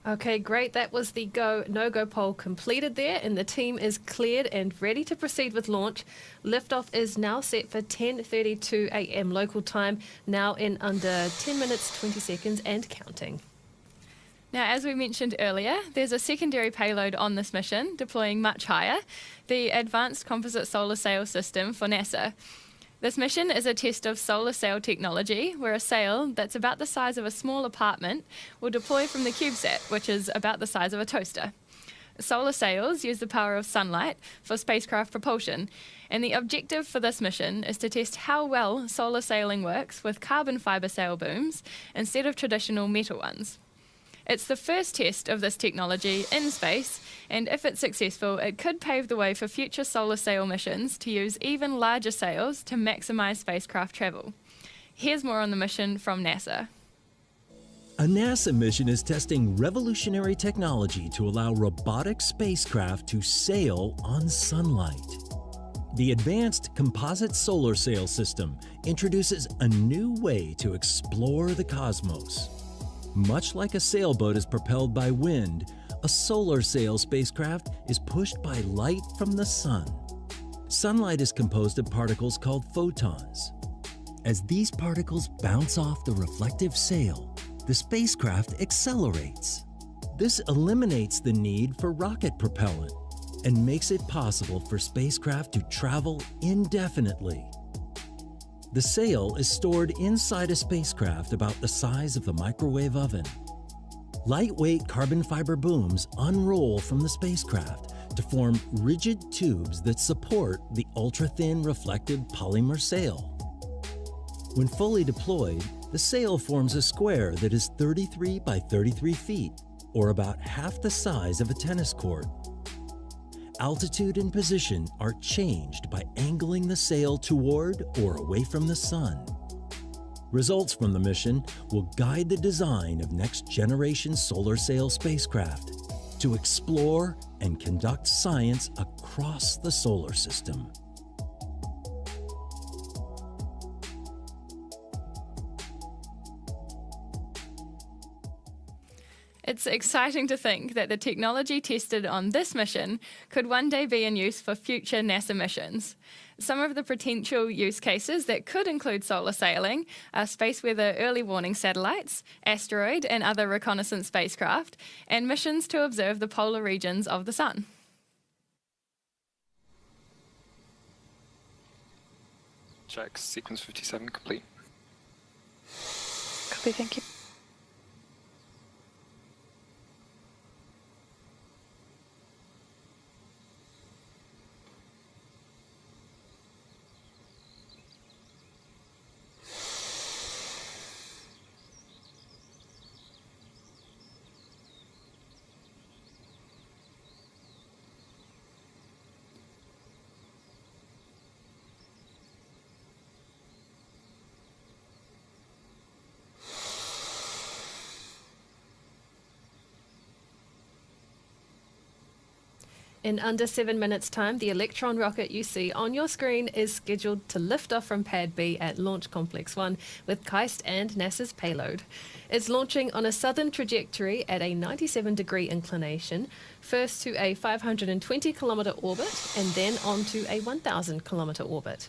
Okay, great. That was the go, no-go poll completed there, and the team is cleared and ready to proceed with launch. Liftoff is now set for 10:32 a.m. local time, now in under 10 minutes, 20 seconds and counting. Now, as we mentioned earlier, there's a secondary payload on this mission, deploying much higher, the Advanced Composite Solar Sail System for NASA. This mission is a test of solar sail technology, where a sail that's about the size of a small apartment will deploy from the CubeSat, which is about the size of a toaster. Solar sails use the power of sunlight for spacecraft propulsion, and the objective for this mission is to test how well solar sailing works with carbon fibre sail booms instead of traditional metal ones. It's the first test of this technology in space, and if it's successful, it could pave the way for future solar sail missions to use even larger sails to maximise spacecraft travel. Here's more on the mission from NASA. A NASA mission is testing revolutionary technology to allow robotic spacecraft to sail on sunlight. The Advanced Composite Solar Sail System introduces a new way to explore the cosmos. Much like a sailboat is propelled by wind, a solar sail spacecraft is pushed by light from the sun. Sunlight is composed of particles called photons. As these particles bounce off the reflective sail, the spacecraft accelerates. This eliminates the need for rocket propellant and makes it possible for spacecraft to travel indefinitely. The sail is stored inside a spacecraft about the size of the microwave oven. Lightweight carbon fiber booms unroll from the spacecraft to form rigid tubes that support the ultra-thin reflective polymer sail. When fully deployed, the sail forms a square that is 33 by 33 feet, or about half the size of a tennis court. Altitude and position are changed by angling the sail toward or away from the sun. Results from the mission will guide the design of next-generation solar sail spacecraft to explore and conduct science across the solar system. It's exciting to think that the technology tested on this mission could one day be in use for future NASA missions. Some of the potential use cases that could include solar sailing are space weather early warning satellites, asteroid and other reconnaissance spacecraft, and missions to observe the polar regions of the Sun. Check, sequence 57 complete. Copy, thank you. In under 7 minutes' time, the Electron rocket you see on your screen is scheduled to lift off from Pad B at Launch Complex 1 with KAIST and NASA's payload. It's launching on a southern trajectory at a 97-degree inclination, first to a 520-kilometre orbit and then onto a 1,000-kilometre orbit.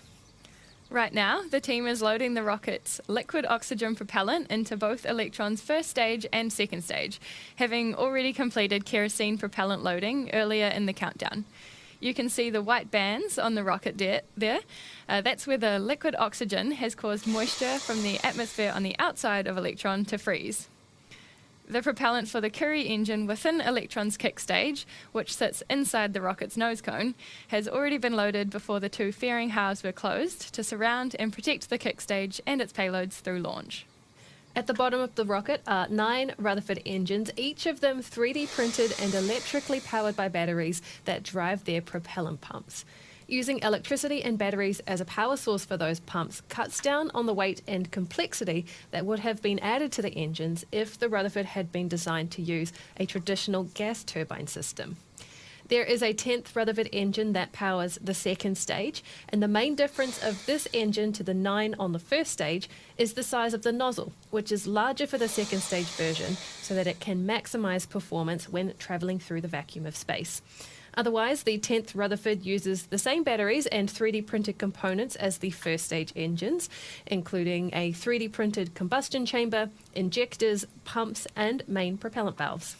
Right now, the team is loading the rocket's liquid oxygen propellant into both Electron's first stage and second stage, having already completed kerosene propellant loading earlier in the countdown. You can see the white bands on the rocket there. That's where the liquid oxygen has caused moisture from the atmosphere on the outside of Electron to freeze. The propellant for the Curie engine within Electron's kick stage, which sits inside the rocket's nose cone, has already been loaded before the two fairing halves were closed to surround and protect the kick stage and its payloads through launch. At the bottom of the rocket are 9 Rutherford engines, each of them 3D printed and electrically powered by batteries that drive their propellant pumps. Using electricity and batteries as a power source for those pumps cuts down on the weight and complexity that would have been added to the engines if the Rutherford had been designed to use a traditional gas turbine system. There is a 10th Rutherford engine that powers the second stage, and the main difference of this engine to the 9 on the first stage is the size of the nozzle, which is larger for the second stage version so that it can maximize performance when traveling through the vacuum of space. Otherwise, the 10th Rutherford uses the same batteries and 3D printed components as the first stage engines, including a 3D printed combustion chamber, injectors, pumps, and main propellant valves.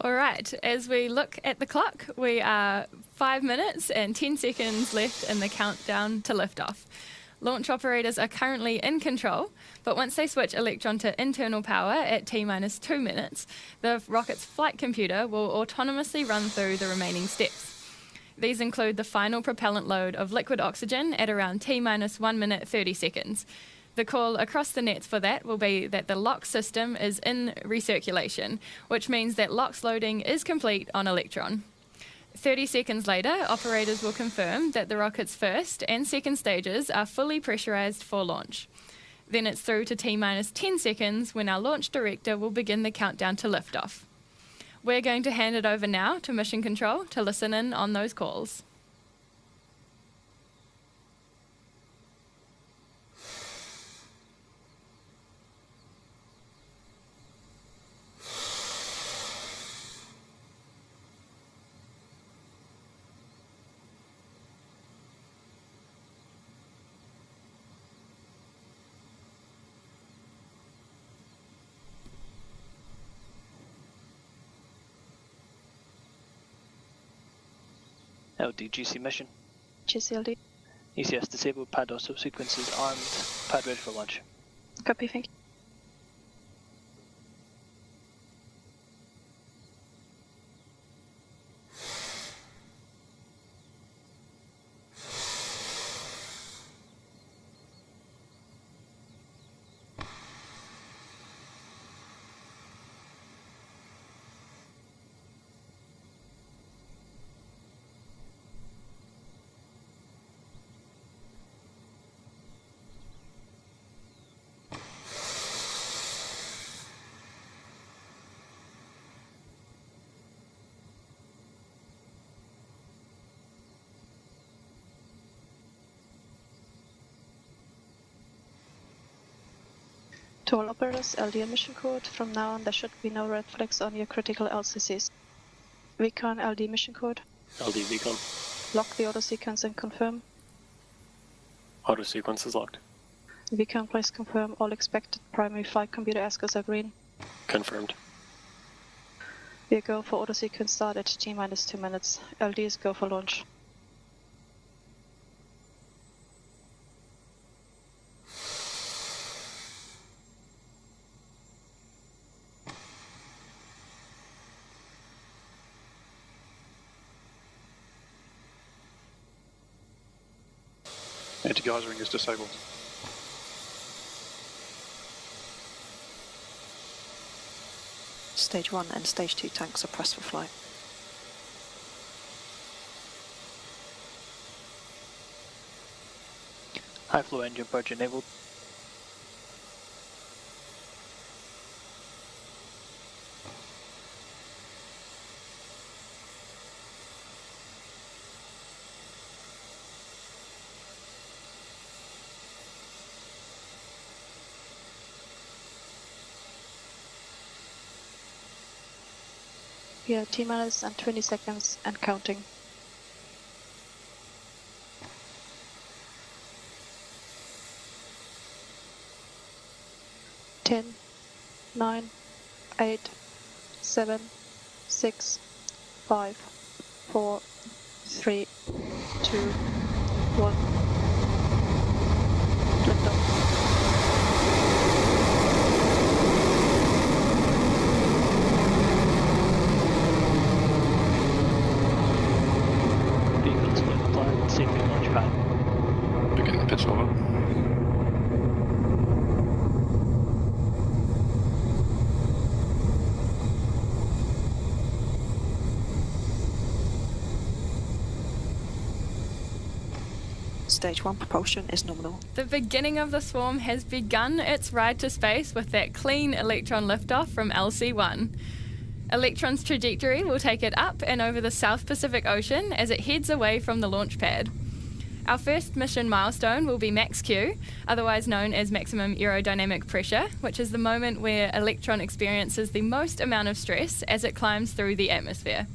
All right, as we look at the clock, we are 5 minutes and 10 seconds left in the countdown to liftoff. Launch operators are currently in control, but once they switch Electron to internal power at T-minus 2 minutes, the rocket's flight computer will autonomously run through the remaining steps. These include the final propellant load of liquid oxygen at around T-minus 1 minute 30 seconds. The call across the nets for that will be that the LOX system is in recirculation, which means that LOX loading is complete on Electron. 30 seconds later, operators will confirm that the rocket's first and second stages are fully pressurized for launch. Then it's through to T-minus 10 seconds when our launch director will begin the countdown to liftoff. We're going to hand it over now to Mission Control to listen in on those calls. LD-GC mission. GCLD. ACS disabled, pad auto sequences armed, pad ready for launch. Copy, thank you. To all operators, LD mission code. From now on, there should be no red flags on your critical LCCs. VCON LD mission code. LD VCON. Lock the auto sequence and confirm. Auto sequence is locked. VCON, please confirm all expected primary flight computer ASCIIs are green. Confirmed. We go for auto sequence start at T-minus 2 minutes. LD is go for launch. Anti-geysering is disabled. Stage 1 and Stage 2 tanks are pressed for flight. High flow engine purge enabled. We are T-minus and 20 seconds and counting. Ten, 9, 8, 7, 6, 5, 4, 3, 2, 1. Liftoff. Vehicles fully compliant, safely launch pad. Begin pitch over. Stage 1 propulsion is nominal. The beginning of the swarm has begun its ride to space with that clean Electron liftoff from LC1. Electron's trajectory will take it up and over the South Pacific Ocean as it heads away from the launch pad. Our first mission milestone will be max Q, otherwise known as maximum aerodynamic pressure, which is the moment where Electron experiences the most amount of stress as it climbs through the atmosphere.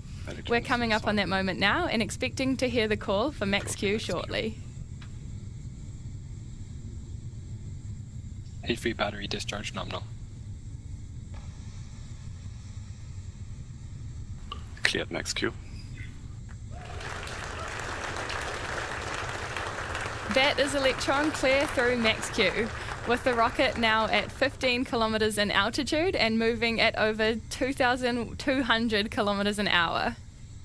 We're coming up on that moment now and expecting to hear the call for max Q shortly. Heat-free battery discharge nominal. Cleared max Q. That is Electron clear through max Q, with the rocket now at 15 kilometers in altitude and moving at over 2,200 kilometers an hour.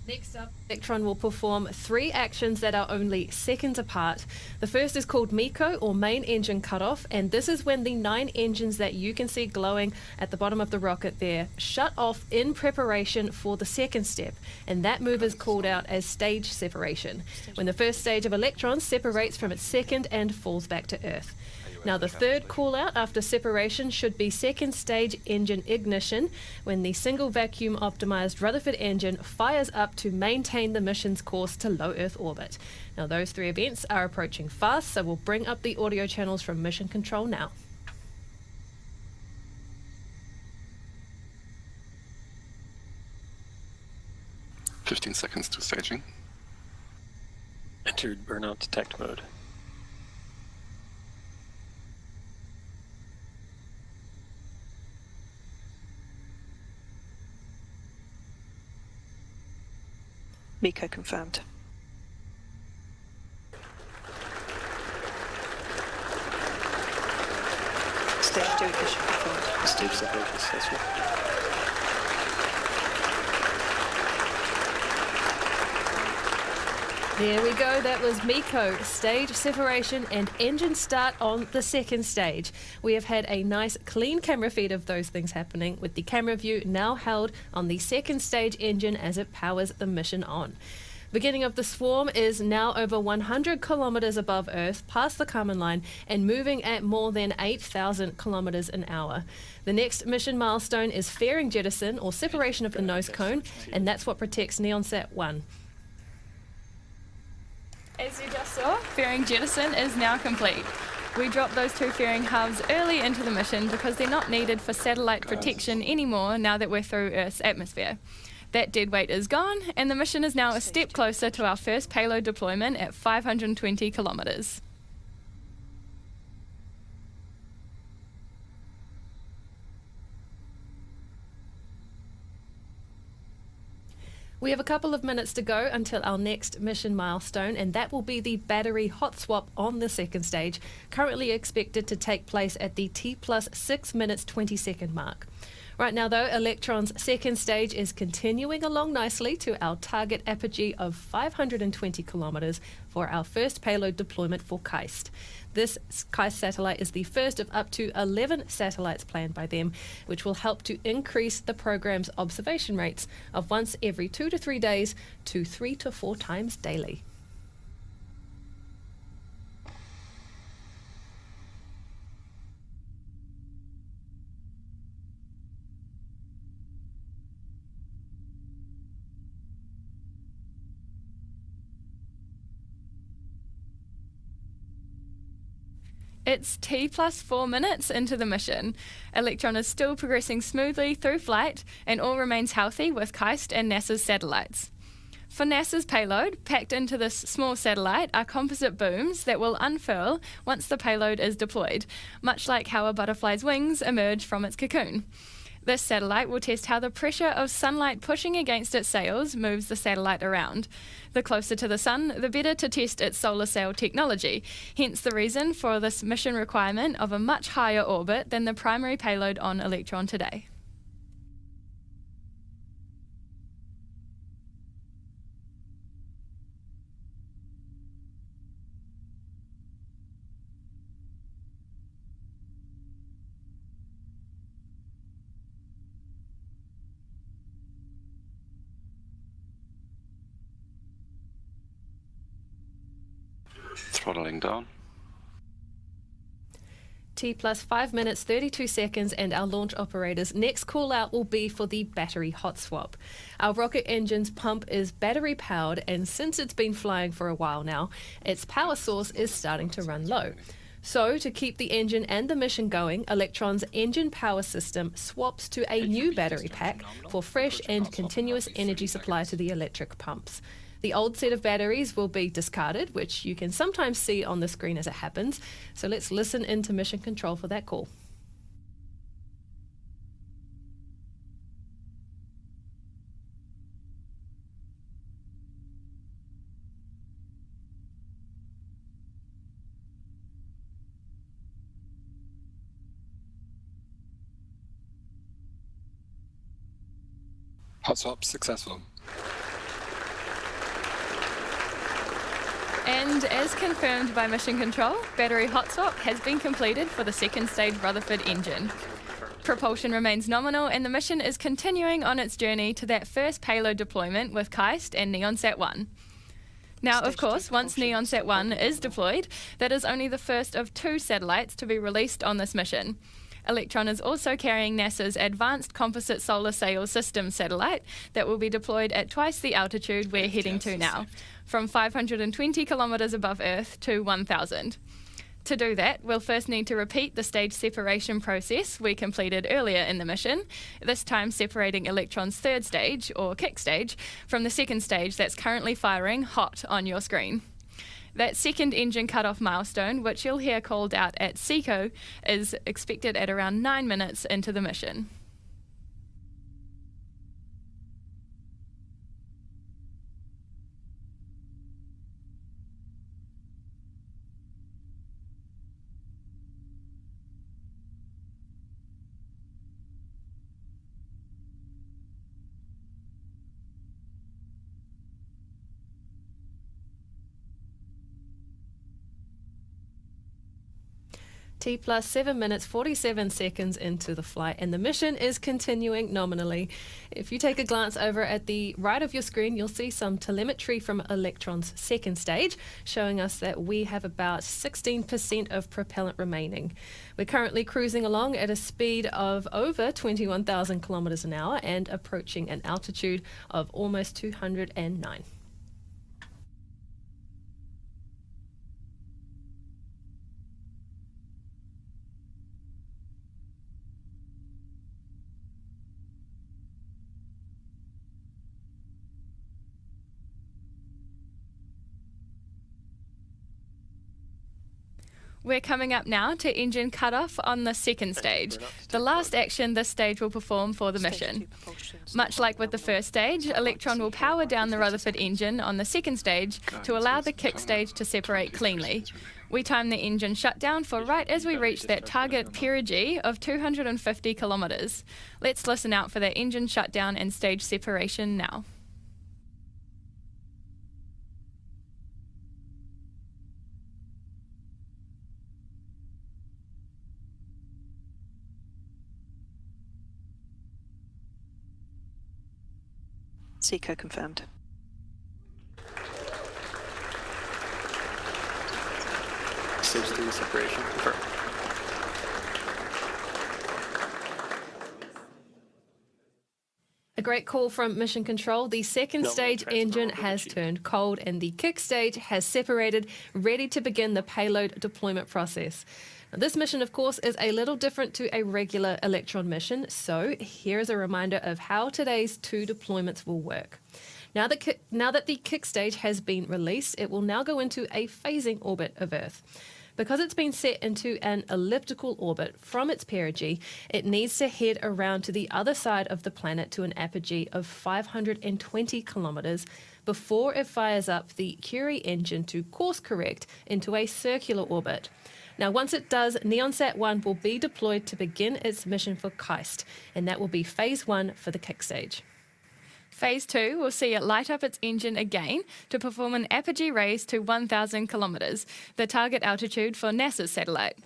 Next up, Electron will perform 3 actions that are only seconds apart. The first is called MECO, or main engine cutoff, and this is when the 9 engines that you can see glowing at the bottom of the rocket there shut off in preparation for the second step, and that move is called out as stage separation, when the first stage of Electron separates from its second and falls back to Earth. Now, the third call out after separation should be second stage engine ignition, when the single vacuum optimized Rutherford engine fires up to maintain the mission's course to low Earth orbit. Now, those 3 events are approaching fast, so we'll bring up the audio channels from mission control now. "15 seconds to staging. Entered burnout detect mode. MECO confirmed. Stage 2 ignition confirmed. Stage separation successful. There we go, that was MECO, stage separation and engine start on the second stage. We have had a nice clean camera feed of those things happening, with the camera view now held on the second stage engine as it powers the mission on. Beginning of the swarm is now over 100 kilometers above Earth, past the Kármán line, and moving at more than 8,000 kilometers an hour. The next mission milestone is fairing jettison, or separation of the nose cone, and that's what protects NeoSat-1. As you just saw, fairing jettison is now complete. We dropped those 2 fairing halves early into the mission because they're not needed for satellite protection anymore now that we're through Earth's atmosphere. That dead weight is gone, and the mission is now a step closer to our first payload deployment at 520 kilometers. We have a couple of minutes to go until our next mission milestone, and that will be the battery hot swap on the second stage, currently expected to take place at the T+6 minutes 20 second mark. Right now, though, Electron's second stage is continuing along nicely to our target apogee of 520 kilometers for our first payload deployment for KAIST. This KAIST satellite is the first of up to 11 satellites planned by them, which will help to increase the program's observation rates of once every 2 to 3 days to 3 to 4 times daily. It's T+4 minutes into the mission. Electron is still progressing smoothly through flight, and all remains healthy with KAIST and NASA's satellites. For NASA's payload, packed into this small satellite are composite booms that will unfurl once the payload is deployed, much like how a butterfly's wings emerge from its cocoon. This satellite will test how the pressure of sunlight pushing against its sails moves the satellite around. The closer to the sun, the better to test its solar sail technology, hence the reason for this mission requirement of a much higher orbit than the primary payload on Electron today. Throttling down. T plus 5 minutes 32 seconds, and our launch operator's next call out will be for the battery hot swap. Our rocket engine's pump is battery powered, and since it's been flying for a while now, its power source is starting to run low. So, to keep the engine and the mission going, Electron's engine power system swaps to a new battery pack for fresh and continuous energy supply to the electric pumps. The old set of batteries will be discarded, which you can sometimes see on the screen as it happens. So let's listen into mission control for that call. Hot swap successful. And as confirmed by Mission Control, battery hot swap has been completed for the second stage Rutherford engine. Propulsion remains nominal, and the mission is continuing on its journey to that first payload deployment with KAIST and NeoSat-1. Now, of course, once NeoSat-1 is deployed, that is only the first of 2 satellites to be released on this mission. Electron is also carrying NASA's Advanced Composite Solar Sail System satellite that will be deployed at twice the altitude we're heading to now, from 520 kilometres above Earth to 1,000. To do that, we'll first need to repeat the stage separation process we completed earlier in the mission, this time separating Electron's third stage, or kick stage, from the second stage that's currently firing hot on your screen. That second engine cut-off milestone, which you'll hear called out at SECO, is expected at around 9 minutes into the mission. T plus 7 minutes 47 seconds into the flight, and the mission is continuing nominally. If you take a glance over at the right of your screen, you'll see some telemetry from Electron's second stage, showing us that we have about 16% of propellant remaining. We're currently cruising along at a speed of over 21,000 kilometers an hour and approaching an altitude of almost 209. We're coming up now to engine cutoff on the second stage, the last action this stage will perform for the mission. Much like with the first stage, Electron will power down the Rutherford engine on the second stage to allow the kick stage to separate cleanly. We time the engine shutdown for right as we reach that target perigee of 250 kilometres. Let's listen out for that engine shutdown and stage separation now. SECO confirmed. Stage 3 separation confirmed. A great call from Mission Control. The second stage engine has turned cold and the kick stage has separated, ready to begin the payload deployment process. Now, this mission, of course, is a little different to a regular Electron mission, so here is a reminder of how today's 2 deployments will work. Now that the kick stage has been released, it will now go into a phasing orbit of Earth. Because it's been set into an elliptical orbit from its perigee, it needs to head around to the other side of the planet to an apogee of 520 kilometres before it fires up the Curie engine to course correct into a circular orbit. Now, once it does, NeoSat-1 will be deployed to begin its mission for KAIST, and that will be Phase 1 for the kick stage. Phase 2 will see it light up its engine again to perform an apogee raise to 1,000 kilometres, the target altitude for NASA's satellite.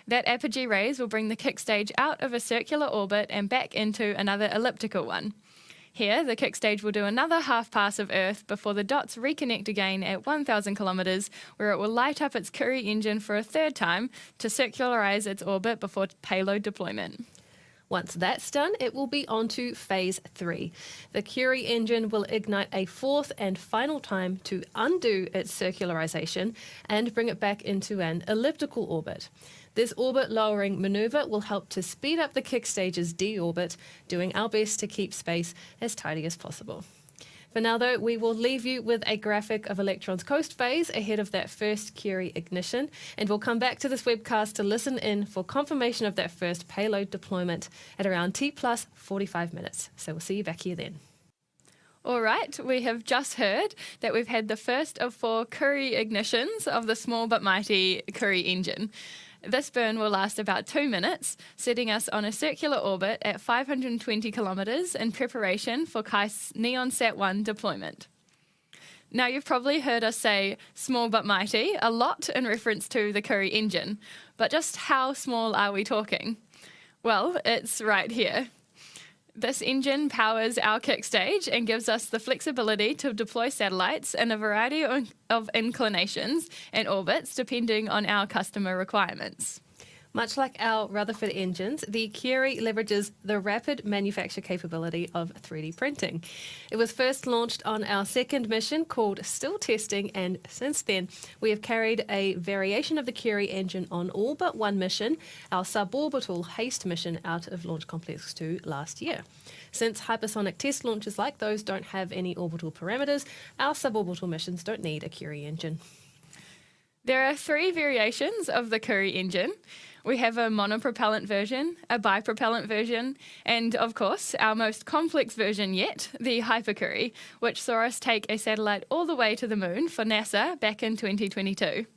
That apogee raise will bring the kick stage out of a circular orbit and back into another elliptical one. Here, the kick stage will do another half pass of Earth before the dots reconnect again at 1,000 kilometres, where it will light up its Curie engine for a third time to circularise its orbit before payload deployment. Once that's done, it will be on to phase 3. The Curie engine will ignite a fourth and final time to undo its circularization and bring it back into an elliptical orbit. This orbit lowering maneuver will help to speed up the kick stage's deorbit, doing our best to keep space as tidy as possible. For now, though, we will leave you with a graphic of Electron's coast phase ahead of that first Curie ignition, and we'll come back to this webcast to listen in for confirmation of that first payload deployment at around T plus 45 minutes. So we'll see you back here then. All right, we have just heard that we've had the first of 4 Curie ignitions of the small but mighty Curie engine. This burn will last about 2 minutes, setting us on a circular orbit at 520 kilometres in preparation for KAIST's NeoSat-1 deployment. Now, you've probably heard us say small but mighty a lot in reference to the Curie engine, but just how small are we talking? Well, it's right here. This engine powers our kick stage and gives us the flexibility to deploy satellites in a variety of inclinations and orbits depending on our customer requirements. Much like our Rutherford engines, the Curie leverages the rapid manufacture capability of 3D printing. It was first launched on our second mission called Still Testing, and since then we have carried a variation of the Curie engine on all but one mission, our suborbital HASTE mission out of Launch Complex 2 last year. Since hypersonic test launches like those don't have any orbital parameters, our suborbital missions don't need a Curie engine. There are 3 variations of the Curie engine. We have a monopropellant version, a bipropellant version, and of course, our most complex version yet, the Hypercurie, which saw us take a satellite all the way to the moon for NASA back in 2022.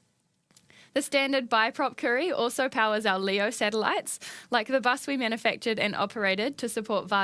The standard biprop Curie also powers our LEO satellites, like the bus we manufactured and operated to support Varda's